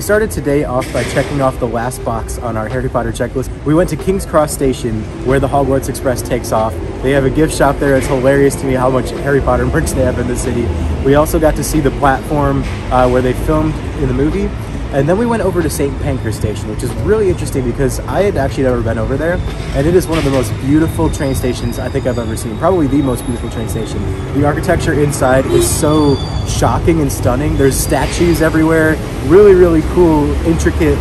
started today off by checking off the last box on our Harry Potter checklist. We went to King's Cross Station, where the Hogwarts Express takes off. They have a gift shop there. It's hilarious to me how much Harry Potter merch they have in the city. We also got to see the platform where they filmed in the movie. And then we went over to St. Pancras Station, which is really interesting because I had actually never been over there. And it is one of the most beautiful train stations I think I've ever seen. Probably the most beautiful train station. The architecture inside is so shocking and stunning. There's statues everywhere. Really, really cool, intricate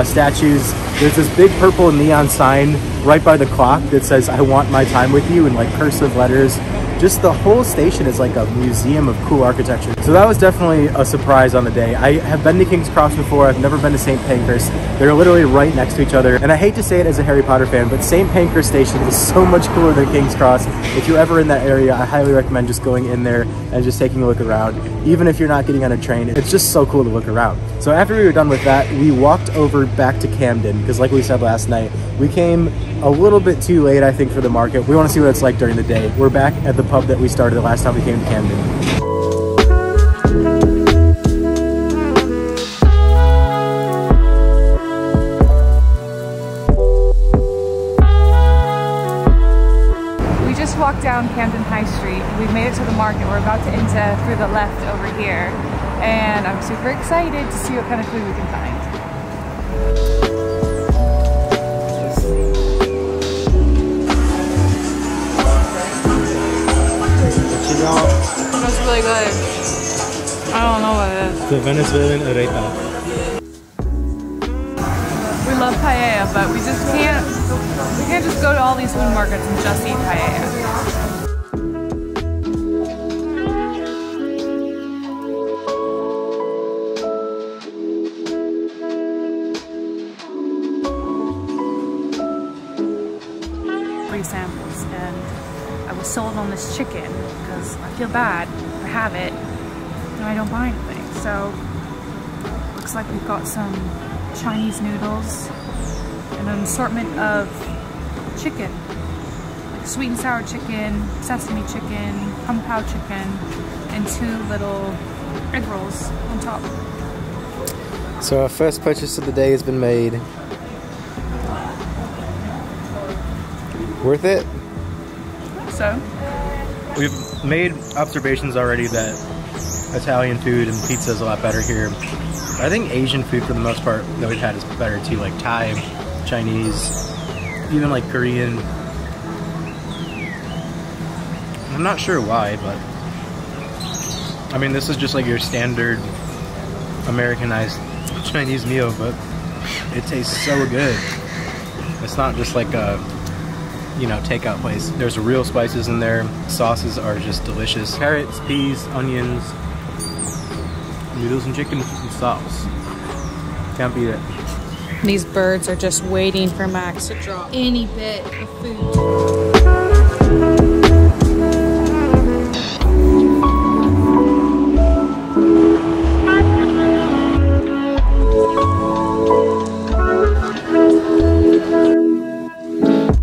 statues. There's this big purple neon sign right by the clock that says, "I want my time with you," in like cursive letters. Just the whole station is like a museum of cool architecture. So that was definitely a surprise on the day. I have been to King's Cross before. I've never been to St. Pancras. They're literally right next to each other. And I hate to say it as a Harry Potter fan, but St. Pancras Station is so much cooler than King's Cross. If you're ever in that area, I highly recommend just going in there and just taking a look around. Even if you're not getting on a train, it's just so cool to look around. So after we were done with that, we walked over back to Camden, because like we said last night, we came a little bit too late, I think, for the market. We want to see what it's like during the day. We're back at the pub that we started the last time we came to Camden. We just walked down Camden High Street. We've made it to the market. We're about to enter through the left over here. And I'm super excited to see what kind of food we can find. That's really good. I don't know what it is. The Venezuelan arepa. We love paella, but we can't just go to all these food markets and just eat paella. Free samples, and I was sold on this chicken because I feel bad if I have it and I don't buy anything. So looks like we've got some Chinese noodles and an assortment of chicken, like sweet and sour chicken, sesame chicken, kung pao chicken, and 2 little egg rolls on top. So our first purchase of the day has been made. Worth it? So we've made observations already that Italian food and pizza is a lot better here. I think Asian food for the most part that we've had is better too, like Thai, Chinese, even like Korean. I'm not sure why, but I mean, this is just like your standard Americanized Chinese meal, but it tastes so good. It's not just like a, you know, takeout place. There's real spices in there. Sauces are just delicious. Carrots, peas, onions, noodles and chicken and sauce. Can't beat it. these birds are just waiting for Max to drop any bit of food.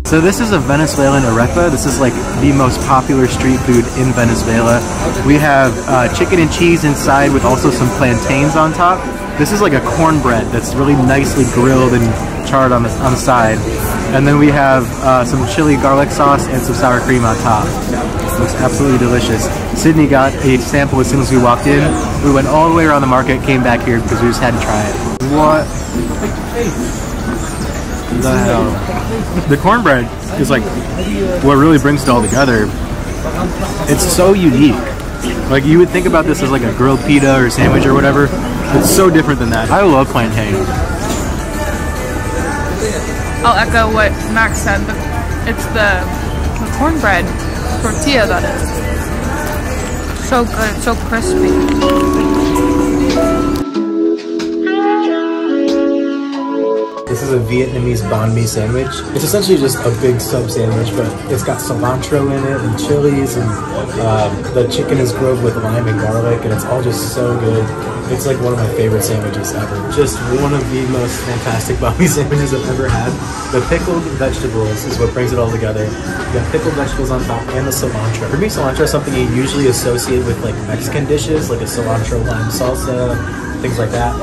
So this is a Venezuelan arepa. This is like the most popular street food in Venezuela. We have chicken and cheese inside with also some plantains on top. This is like a cornbread that's really nicely grilled and charred on the side. And then we have some chili garlic sauce and some sour cream on top. Looks absolutely delicious. Sydney got a sample as soon as we walked in. We went all the way around the market, came back here because we just had to try it. What the hell? The cornbread is like what really brings it all together. It's so unique. Like you would think about this as like a grilled pita or sandwich or whatever. It's so different than that. I love plantain. I'll echo what Max said, but it's the cornbread tortilla that is. So good, so crispy. This is a Vietnamese banh mi sandwich. It's essentially just a big sub sandwich, but it's got cilantro in it and chilies, and the chicken is grilled with lime and garlic, and it's all just so good. It's like one of my favorite sandwiches ever. Just one of the most fantastic banh mi sandwiches I've ever had. The pickled vegetables is what brings it all together. You got pickled vegetables on top and the cilantro. For me, cilantro is something you usually associate with like Mexican dishes, like a cilantro lime salsa, things like that,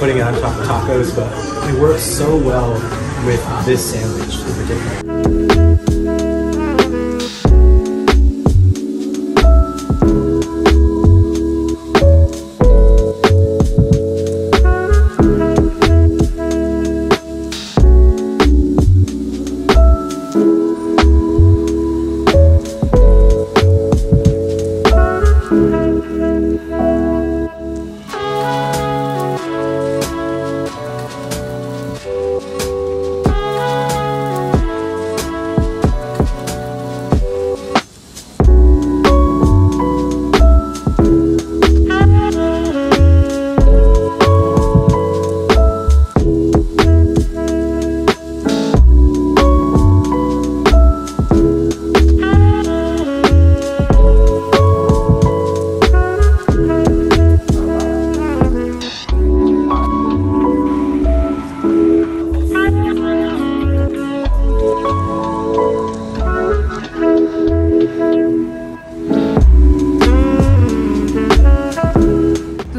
putting it on top of tacos, but it works so well with this sandwich in particular.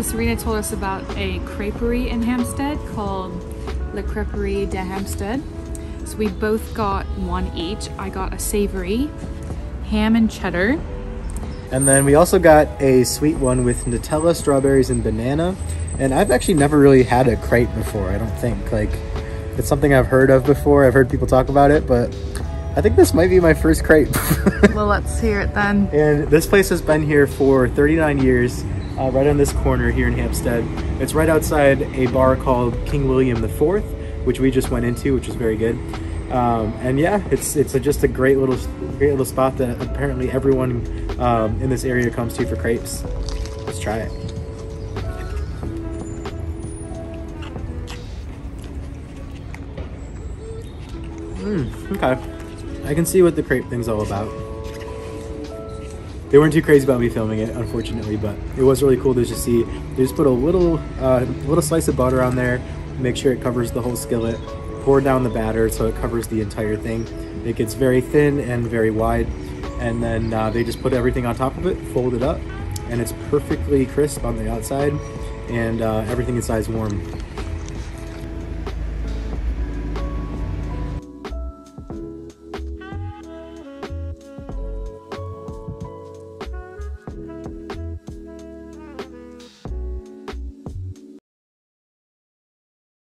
Serena told us about a creperie in Hampstead called Creperie De Hampstead. So we both got one each. I got a savory, ham and cheddar. And then we also got a sweet one with Nutella, strawberries, and banana. And I've actually never really had a crepe before, I don't think. Like, it's something I've heard of before. I've heard people talk about it, but I think this might be my first crepe. Well, let's hear it then. And this place has been here for 39 years. Right on this corner here in Hampstead. It's right outside a bar called King William IV, which we just went into, which is very good. And yeah, it's just a great little spot that apparently everyone in this area comes to for crepes. Let's try it. Okay. I can see what the crepe thing's all about. They weren't too crazy about me filming it, unfortunately, but it was really cool to just see. They just put a little slice of butter on there, make sure it covers the whole skillet, pour down the batter so it covers the entire thing. It gets very thin and very wide, and then they just put everything on top of it, fold it up, and it's perfectly crisp on the outside, and everything inside is warm.